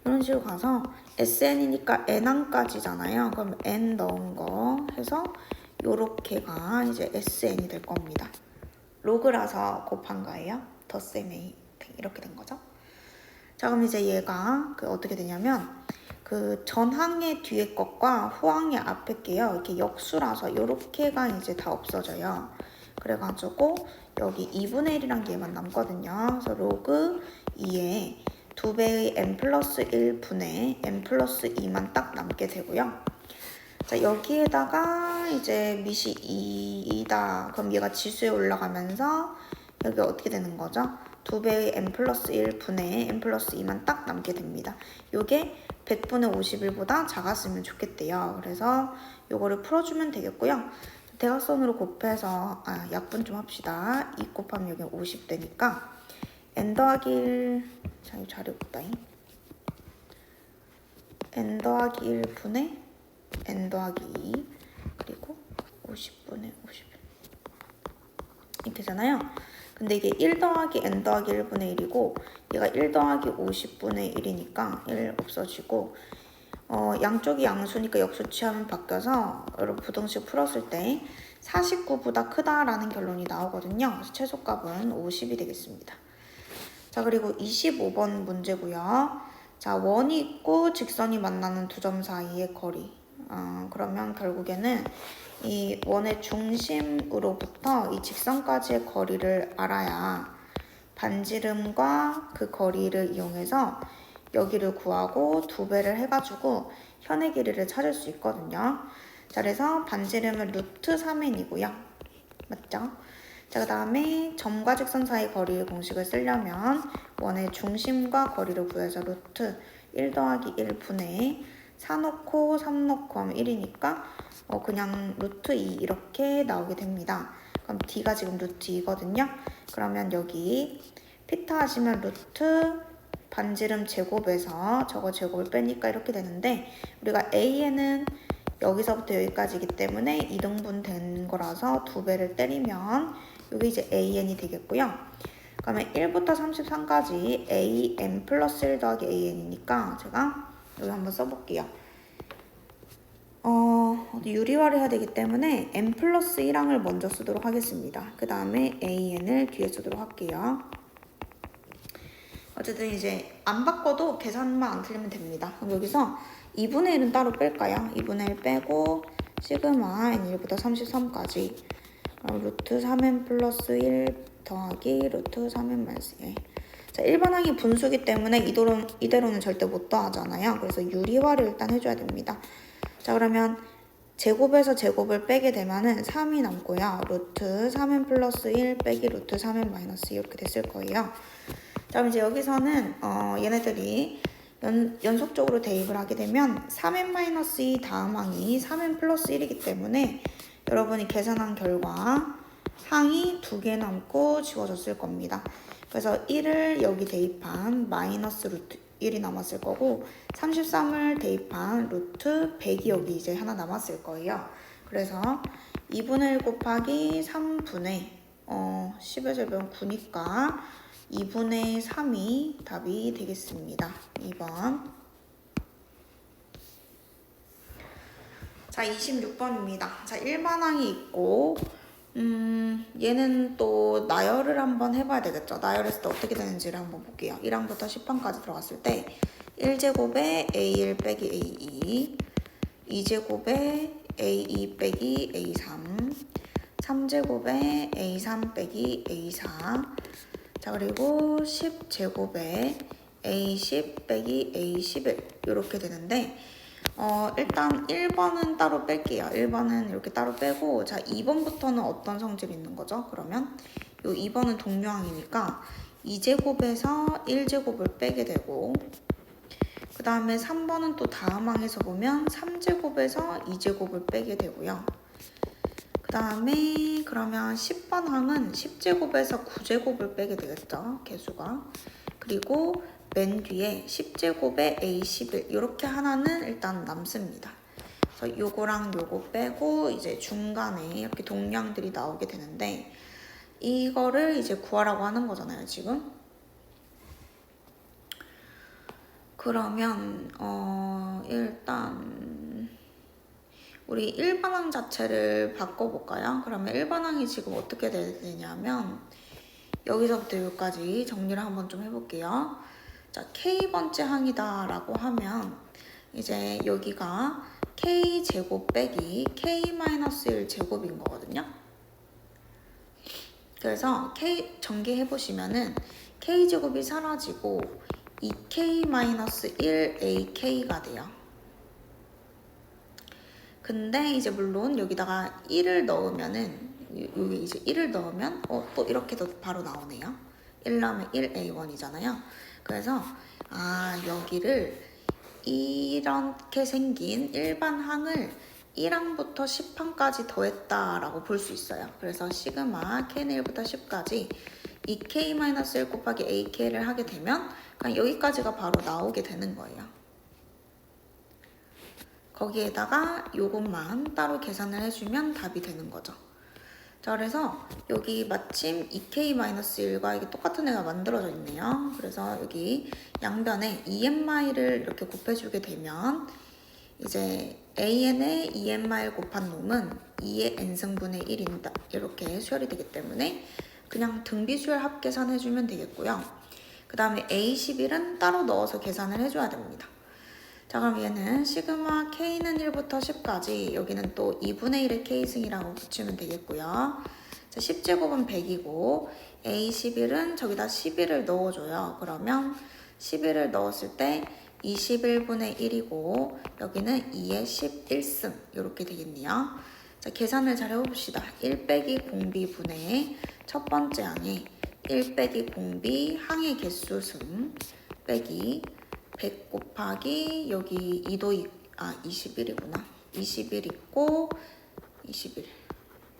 [SPEAKER 1] 이런 식으로 가서 SN이니까 n항까지잖아요. 그럼 n 넣은 거 해서 요렇게가 이제 SN이 될 겁니다. 로그라서 곱한 거예요. 덧셈이 이렇게 된 거죠. 자, 그럼 이제 얘가 어떻게 되냐면 그 전항의 뒤에 것과 후항의 앞에 게요. 이렇게 역수라서 요렇게가 이제 다 없어져요. 그래가지고 여기 2분의 1이란 얘만 남거든요. 그래서 로그 2에 2배의 n 플러스 1분의 n 플러스 2만 딱 남게 되고요. 자, 여기에다가 이제 밑이 2이다. 그럼 얘가 지수에 올라가면서 여기 어떻게 되는 거죠? 2배의 n 플러스 1분의 n 플러스 2만 딱 남게 됩니다. 요게 100분의 51보다 작았으면 좋겠대요. 그래서 요거를 풀어주면 되겠고요. 대각선으로 곱해서 약분 좀 합시다. 2 곱하면 여기 50 되니까 n 더하기 1, 자, 이 자료 없다잉. n 더하기 1분의 n 더하기 2 그리고 50분의 50 이렇게 되잖아요. 근데 이게 1 더하기 n 더하기 1분의 1이고 얘가 1 더하기 50분의 1이니까 1 없어지고 양쪽이 양수니까 역수 취하면 바뀌어서 여러분 부등식 풀었을 때 49보다 크다라는 결론이 나오거든요. 그래서 최소값은 50이 되겠습니다. 자, 그리고 25번 문제고요. 자, 원이 있고 직선이 만나는 두 점 사이의 거리. 그러면 결국에는 이 원의 중심으로부터 이 직선까지의 거리를 알아야 반지름과 그 거리를 이용해서 여기를 구하고 2배를 해가지고 현의 길이를 찾을 수 있거든요. 자, 그래서 반지름은 루트 3n이고요. 맞죠? 자, 그 다음에 점과 직선 사이 거리의 공식을 쓰려면 원의 중심과 거리를 구해서 루트 1 더하기 1분의 4 넣고 3 넣고 하면 1이니까 그냥 루트 2 이렇게 나오게 됩니다. 그럼 D가 지금 루트 2거든요. 그러면 여기 피타 하시면 루트 반지름 제곱에서 저거 제곱을 빼니까 이렇게 되는데 우리가 A에는 여기서부터 여기까지이기 때문에 2등분 된 거라서 2배를 때리면 이게 이제 AN이 되겠고요. 그러면 1부터 33까지 AN 플러스 1 더하기 AN이니까 제가 여기 한번 써볼게요. 유리화를 해야 되기 때문에 n 플러스 1항을 먼저 쓰도록 하겠습니다. 그 다음에 AN을 뒤에 쓰도록 할게요. 어쨌든 이제 안 바꿔도 계산만 안 틀리면 됩니다. 그럼 여기서 2분의 1은 따로 뺄까요? 2분의 1 빼고 시그마 n1부터 33까지 루트 3n 플러스 1 더하기 루트 3n 마이너스 1. 자, 일반항이 분수기 때문에 이대로는 절대 못 더하잖아요. 그래서 유리화를 일단 해줘야 됩니다. 자, 그러면 제곱에서 제곱을 빼게 되면은 3이 남고요. 루트 3n 플러스 1 빼기 루트 3n 마이너스 2 이렇게 됐을 거예요. 자, 그럼 이제 여기서는 얘네들이 연속적으로 대입을 하게 되면 3n-2 다음 항이 3n 플러스 1이기 때문에 여러분이 계산한 결과 항이 2개 남고 지워졌을 겁니다. 그래서 1을 여기 대입한 마이너스 루트 1이 남았을 거고 33을 대입한 루트 100이 여기 이제 하나 남았을 거예요. 그래서 2분의 1 곱하기 3분의 10의 제곱은 9니까 2분의 3이 답이 되겠습니다. 2번. 자, 26번입니다. 자, 일반항이 있고 얘는 또 나열을 한번 해봐야 되겠죠. 나열했을 때 어떻게 되는지를 한번 볼게요. 1항부터 10항까지 들어갔을 때 1제곱에 A1 빼기 A2 2제곱에 A2 빼기 A3 3제곱에 A3 빼기 A4 자, 그리고 10제곱에 A10 빼기 A11 이렇게 되는데 일단 1번은 따로 뺄게요. 1번은 이렇게 따로 빼고, 자, 2번부터는 어떤 성질이 있는 거죠? 그러면 요 2번은 동류항이니까 2제곱에서 1제곱을 빼게 되고, 그 다음에 3번은 또 다음 항에서 보면 3제곱에서 2제곱을 빼게 되고요. 그 다음에 그러면 10번 항은 10제곱에서 9제곱을 빼게 되겠죠, 개수가. 그리고 맨 뒤에 10제곱에 A11 이렇게 하나는 일단 남습니다. 그래서 요거랑 요거 빼고 이제 중간에 이렇게 동량들이 나오게 되는데, 이거를 이제 구하라고 하는 거잖아요, 지금. 그러면 일단 우리 일반항 자체를 바꿔볼까요? 그러면 일반항이 지금 어떻게 되냐면 여기서부터 여기까지 정리를 한번 좀 해볼게요. 자, K번째 항이다 라고 하면 이제 여기가 K제곱 빼기 K-1 제곱인 거거든요. 그래서 K 전개해보시면은 K제곱이 사라지고 2K-1AK가 돼요. 근데 이제 물론 여기다가 1을 넣으면은, 여기 이제 1을 넣으면 또 이렇게도 바로 나오네요. 1 넣으면 1A1이잖아요. 그래서 여기를 이렇게 생긴 일반 항을 1항부터 10항까지 더했다라고 볼 수 있어요. 그래서 시그마 K는 1부터 10까지 2K-1 곱하기 AK를 하게 되면 그냥 여기까지가 바로 나오게 되는 거예요. 거기에다가 요것만 따로 계산을 해주면 답이 되는 거죠. 자, 그래서 여기 마침 2K-1과 이게 똑같은 애가 만들어져 있네요. 그래서 여기 양변에 EMI를 이렇게 곱해주게 되면 이제 AN에 EMI 곱한 놈은 2의 n승분의 1인다. 이렇게 수열이 되기 때문에 그냥 등비수열 합계산 해주면 되겠고요. 그 다음에 A11은 따로 넣어서 계산을 해줘야 됩니다. 자, 그럼 얘는 시그마 K는 1부터 10까지 여기는 또 2분의 1의 K승이라고 붙이면 되겠고요. 자, 10제곱은 100이고 A11은 저기다 11을 넣어줘요. 그러면 11을 넣었을 때 21분의 1이고 여기는 2의 11승 이렇게 되겠네요. 자, 계산을 잘 해봅시다. 1 빼기 공비 분의 첫 번째 항에 1 빼기 공비 항의 개수 승 빼기 100 곱하기 여기 2도 21이구나. 21 있고 21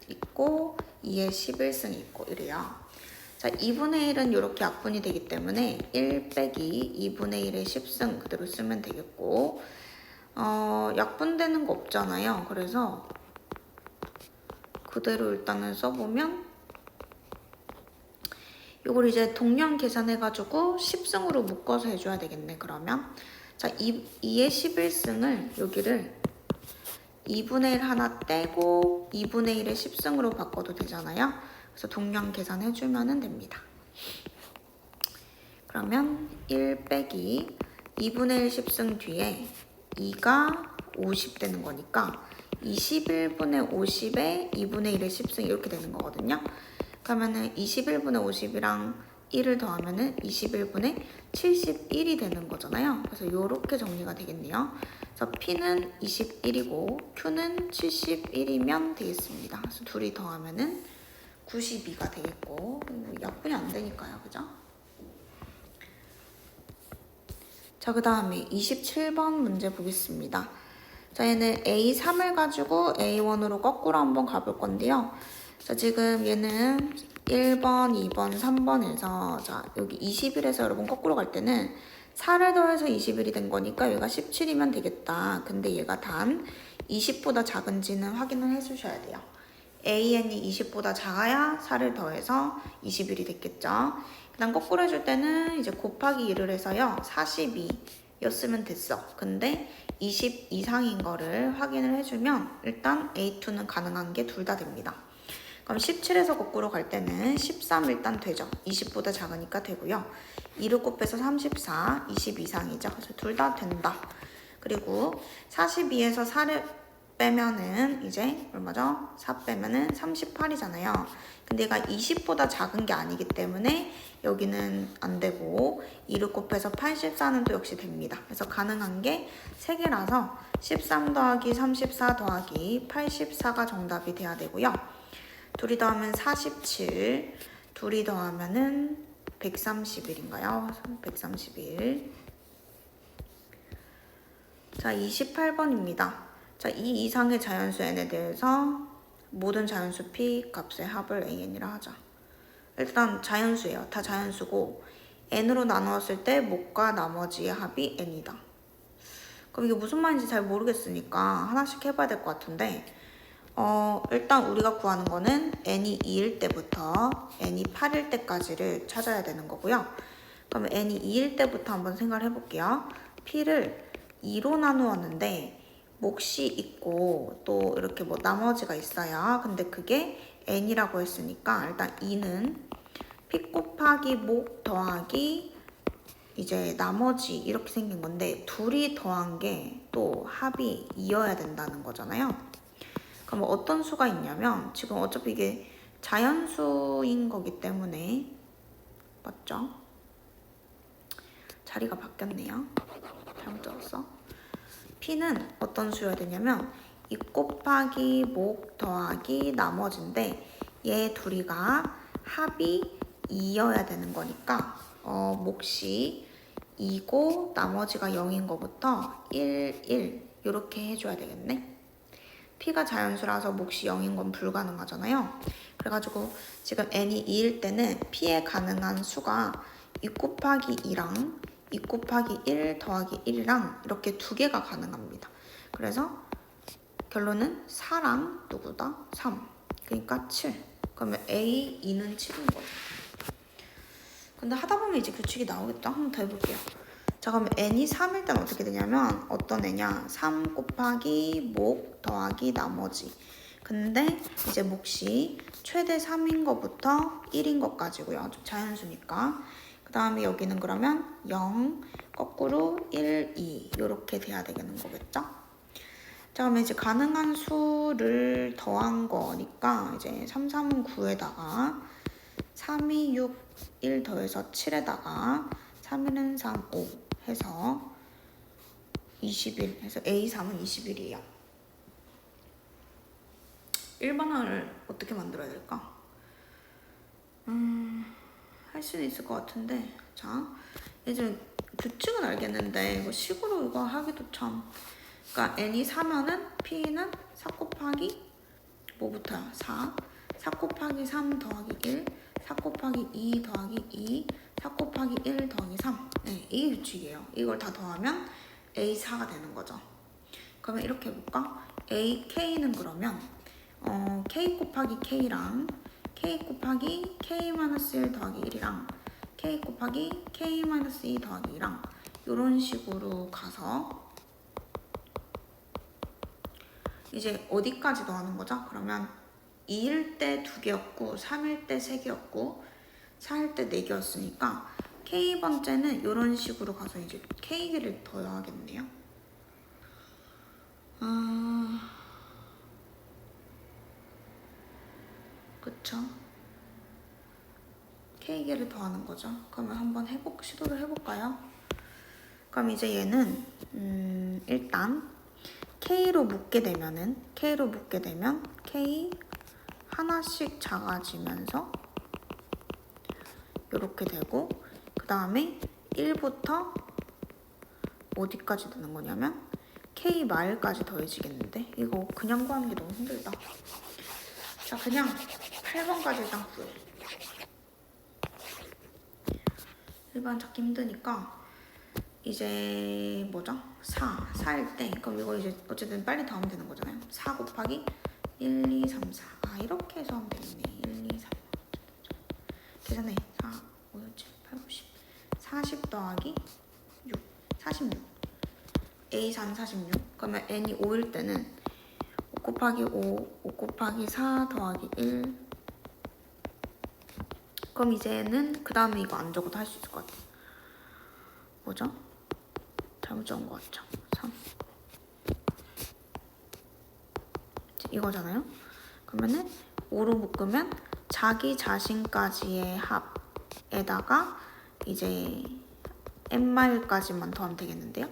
[SPEAKER 1] 있고 2의 11승 있고 이래요. 자, 2분의 1은 이렇게 약분이 되기 때문에 1 빼기 2분의 1의 10승 그대로 쓰면 되겠고 약분되는 거 없잖아요. 그래서 그대로 일단은 써보면 이걸 이제 동량 계산해가지고 10승으로 묶어서 해줘야 되겠네. 그러면 자, 2의 11승을 여기를 2분의 1 하나 떼고 2분의 1의 10승으로 바꿔도 되잖아요. 그래서 동량 계산해주면 됩니다. 그러면 1 빼기 2분의 1 10승 뒤에 2가 50 되는 거니까 21분의 50에 2분의 1의 10승 이렇게 되는 거거든요. 그러면은 21분의 50이랑 1을 더하면은 21분의 71이 되는 거잖아요. 그래서 이렇게 정리가 되겠네요. 그래서 P는 21이고 Q는 71이면 되겠습니다. 그래서 둘이 더하면은 92가 되겠고 약분이 안 되니까요. 그죠? 자, 그 다음에 27번 문제 보겠습니다. 자, 얘는 A3을 가지고 A1으로 거꾸로 한번 가볼 건데요. 자, 지금 얘는 1번, 2번, 3번에서 자, 여기 20일에서 여러분 거꾸로 갈 때는 4를 더해서 21이 된 거니까 얘가 17이면 되겠다. 근데 얘가 단 20보다 작은지는 확인을 해주셔야 돼요. AN이 20보다 작아야 4를 더해서 21이 됐겠죠. 그 다음 거꾸로 해줄 때는 이제 곱하기 1을 해서요. 42였으면 됐어. 근데 20 이상인 거를 확인을 해주면 일단 A2는 가능한 게 둘 다 됩니다. 그럼 17에서 거꾸로 갈 때는 13 일단 되죠. 20보다 작으니까 되고요. 2를 곱해서 34, 20 이상이죠. 그래서 둘 다 된다. 그리고 42에서 4를 빼면은 이제 얼마죠? 4 빼면은 38이잖아요. 근데 얘가 20보다 작은 게 아니기 때문에 여기는 안 되고 2를 곱해서 84는 또 역시 됩니다. 그래서 가능한 게 3개라서 13 더하기 34 더하기 84가 정답이 돼야 되고요. 둘이 더하면 47, 둘이 더하면은 131인가요? 131. 자, 28번입니다. 자, 이 이상의 자연수 n에 대해서 모든 자연수 p 값의 합을 an이라 하자. 일단 자연수예요. 다 자연수고 n으로 나누었을 때 목과 나머지의 합이 n이다. 그럼 이게 무슨 말인지 잘 모르겠으니까 하나씩 해봐야 될 것 같은데 일단 우리가 구하는 거는 n이 2일 때부터 n이 8일 때까지를 찾아야 되는 거고요. 그러면 n이 2일 때부터 한번 생각을 해볼게요. p를 2로 나누었는데 몫이 있고 또 이렇게 뭐 나머지가 있어요. 근데 그게 n이라고 했으니까 일단 2는 p 곱하기 목 더하기 이제 나머지 이렇게 생긴 건데 둘이 더한 게 또 합이 2여야 된다는 거잖아요. 그럼 어떤 수가 있냐면 지금 어차피 이게 자연수인 거기 때문에 맞죠? 자리가 바뀌었네요. 잘못 적었어. P는 어떤 수여야 되냐면 2 곱하기 목 더하기 나머지인데 얘 둘이가 합이 2여야 되는 거니까 몫이 2고 나머지가 0인 거부터 1, 1 이렇게 해줘야 되겠네. P가 자연수라서 몫이 0인 건 불가능하잖아요. 그래가지고 지금 n이 2일 때는 P에 가능한 수가 2 곱하기 2랑 2 곱하기 1 더하기 1이랑 이렇게 두 개가 가능합니다. 그래서 결론은 4랑 누구다? 3. 그러니까 7. 그러면 A, 2는 7인 거예요. 근데 하다 보면 이제 규칙이 나오겠다. 한번 더 해볼게요. 자, 그러면 n이 3일 때는 어떻게 되냐면 어떤 애냐? 3 곱하기 목 더하기 나머지. 근데 이제 몫이 최대 3인 것부터 1인 것까지고요. 좀 자연수니까. 그 다음에 여기는 그러면 0, 거꾸로 1, 2 이렇게 돼야 되는 거겠죠? 자, 그러면 이제 가능한 수를 더한 거니까 이제 3, 3은 9에다가 3, 2, 6, 1 더해서 7에다가 3, 1은 3, 5 해서 21 해서 A3은 21이에요. 1번을 어떻게 만들어야 될까? 할 수는 있을 것 같은데 자, 예전에 규칙은 알겠는데 이거 식으로 이거 하기도 참 그러니까 n이 4면은 p는 4 곱하기 뭐부터야? 4 곱하기 3 더하기 1 4 곱하기 2 더하기 2 4 곱하기 1 더하기 3 네, 이게 규칙이에요. 이걸 다 더하면 A4가 되는 거죠. 그러면 이렇게 해볼까? AK는 그러면 K 곱하기 K랑 K 곱하기 K-1 더하기 1이랑 K 곱하기 K-2 더하기 2랑 이런 식으로 가서 이제 어디까지 더하는 거죠? 그러면 2일 때 2개였고 3일 때 3개였고 4일 때 4개였으니까 K번째는 이런 식으로 가서 이제 K개를 더하겠네요. 그쵸? K개를 더하는 거죠. 그러면 한번 시도를 해볼까요? 그럼 이제 얘는 일단 K로 묶게 되면 K 하나씩 작아지면서 이렇게 되고 그 다음에 1부터 어디까지 되는 거냐면 K 말까지 더해지겠는데 이거 그냥 구하는 게 너무 힘들다. 자, 그냥 8번까지 일단 구해. 1번 찾기 힘드니까 이제 뭐죠? 4일 때 그럼 이거 이제 어쨌든 빨리 더하면 되는 거잖아요. 4 곱하기 1, 2, 3, 4 이렇게 해서 하면 되겠네. 1, 2, 3 계산해. 4, 5, 6, 7, 8, 9, 10 40 더하기 6 46 A4는 46 그러면 n이 5일 때는 5 곱하기 5 곱하기 4 더하기 1 그럼 이제는 그 다음에 이거 안 적어도 할 수 있을 것 같아. 뭐죠? 잘못 적은 것 같죠? 3 이거잖아요. 그러면은 5로 묶으면 자기 자신까지의 합에다가 이제 n마일까지만 더하면 되겠는데요.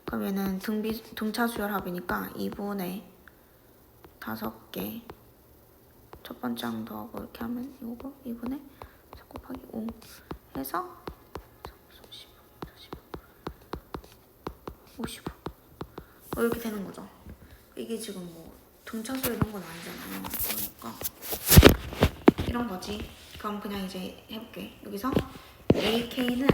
[SPEAKER 1] 그러면은 등차수열 합이니까 2분의 5개 첫 번째 항 더하고 이렇게 하면 이거 2분의 4 곱하기 5 해서 55 이렇게 되는 거죠. 이게 지금 뭐 등차수열 이런 건 아니잖아요. 그러니까 이런 거지. 그럼 그냥 이제 해볼게. 여기서 AK는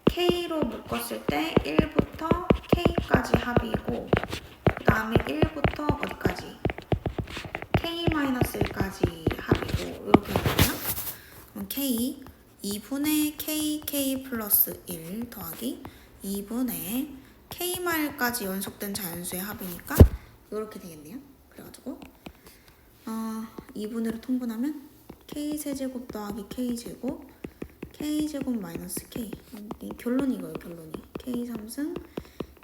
[SPEAKER 1] K로 묶었을 때 1부터 K까지 합이고 그 다음에 1부터 어디까지? K-1까지 합이고 이렇게 되거든요. 그럼 K 2분의 K 플러스 1 더하기 2분의 K-까지 연속된 자연수의 합이니까 이렇게 되겠네요. 그래가지고 2분의로 통분하면 K세제곱 더하기 K제곱 K제곱 마이너스 K 결론이 이거예요. 결론이 K3승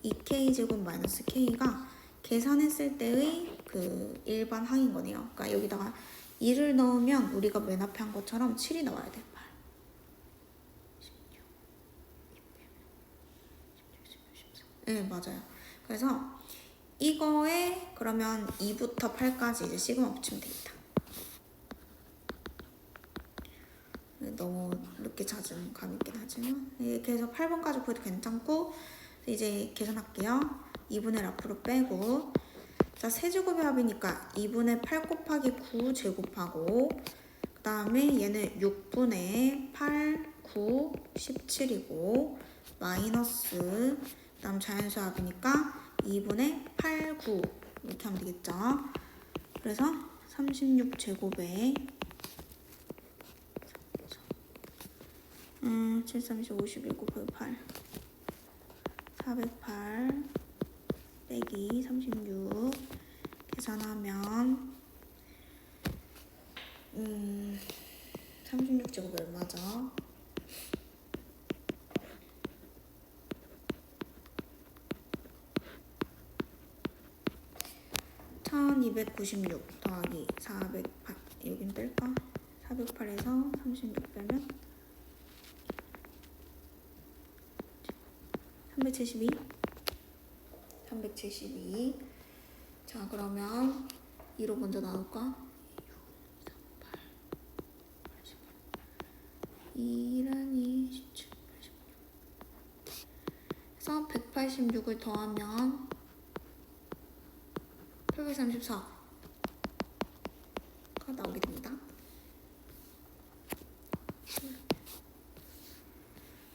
[SPEAKER 1] 2K제곱 마이너스 K가 계산했을 때의 그 일반 항인 거네요. 그러니까 여기다가 2를 넣으면 우리가 맨 앞에 한 것처럼 7이 나와야 돼. 8, 16, 17, 18, 14. 네, 맞아요. 그래서 이거에 그러면 2부터 8까지 이제 시그마 붙이면 되겠다. 너무 늦게 찾은 감이 있긴 하지만 이렇게 해서 8번까지 구해도 괜찮고 이제 계산할게요. 2분의 앞으로 빼고 자 세제곱의 합이니까 2분의 8 곱하기 9 제곱하고 그 다음에 얘는 6분의 8, 9, 17이고 마이너스 그 다음 자연수 합이니까 2분의 8, 9 이렇게 하면 되겠죠. 그래서 36제곱에 7, 30, 51 곱하기 8 408 빼기 36 계산하면 36제곱이 얼마죠? 1296 더하기 408 여긴 뺄까? 408에서 36 빼면 372 자 그러면 2로 먼저 나눌까? 2는 27, 86 그래서 186을 더하면 834가 나오게 됩니다.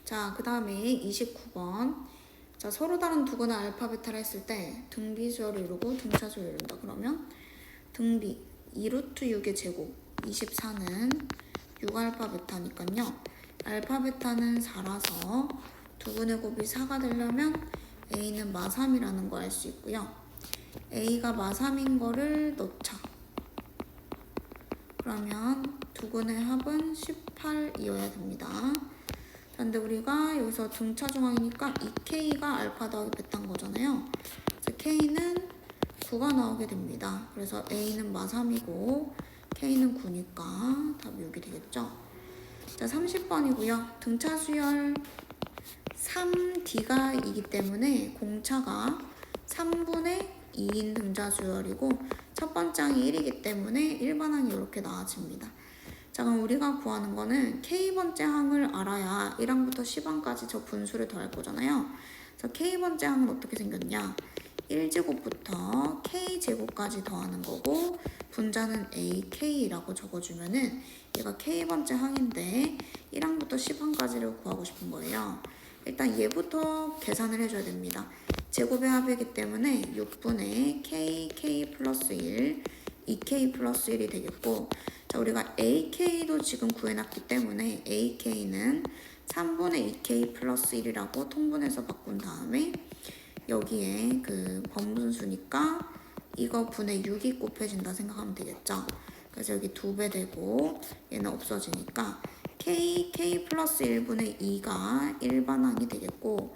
[SPEAKER 1] 자, 그 다음에 29번 자, 서로 다른 두근의 알파, 베타를 했을 때 등비수열을 이루고 등차수열을 이룬다. 그러면 등비 2루트 6의 제곱 24는 6알파 베타니까요. 알파 베타는 4라서 두근의 곱이 4가 되려면 A는 마3이라는 거 알 수 있고요. A가 마3인 거를 넣자. 그러면 두근의 합은 18이어야 됩니다. 근데 우리가 여기서 등차 중앙이니까 2K가 알파 더하기 베타인 거잖아요. 그래서 K는 9가 나오게 됩니다. 그래서 A는 마3이고 K는 9니까 답이 6이 되겠죠. 자, 30번이고요. 등차 수열 3D가 이기 때문에 공차가 3분의 2인 등차 수열이고 첫 번째 항이 1이기 때문에 일반항이 이렇게 나와집니다. 자, 그럼 우리가 구하는 거는 K번째 항을 알아야 1항부터 10항까지 저 분수를 더할 거잖아요. 그래서 K번째 항은 어떻게 생겼냐? 1제곱부터 K제곱까지 더하는 거고 분자는 AK라고 적어주면은 얘가 K번째 항인데 1항부터 10항까지를 구하고 싶은 거예요. 일단 얘부터 계산을 해줘야 됩니다. 제곱의 합이기 때문에 6분의 K 플러스 1, 2K 플러스 1이 되겠고 자, 우리가 AK도 지금 구해놨기 때문에 AK는 3분의 2K 플러스 1이라고 통분해서 바꾼 다음에 여기에 그 번분수니까 이거 분의 6이 곱해진다 생각하면 되겠죠. 그래서 여기 2배 되고 얘는 없어지니까 K 플러스 1분의 2가 일반항이 되겠고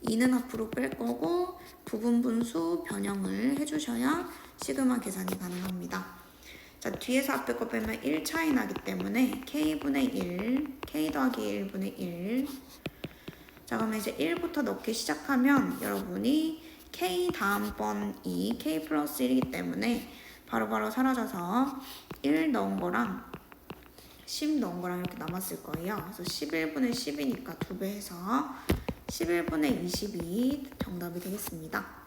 [SPEAKER 1] 2는 앞으로 뺄 거고 부분 분수 변형을 해주셔야 시그마 계산이 가능합니다. 자, 뒤에서 앞에 거 빼면 1 차이 나기 때문에 K분의 1, K 더하기 1분의 1. 자, 그러면 이제 1부터 넣기 시작하면 여러분이 K 다음번이 K 플러스 1이기 때문에 바로바로 사라져서 1 넣은 거랑 10 넣은 거랑 이렇게 남았을 거예요. 그래서 11분의 10이니까 2배 해서 11분의 20이 정답이 되겠습니다.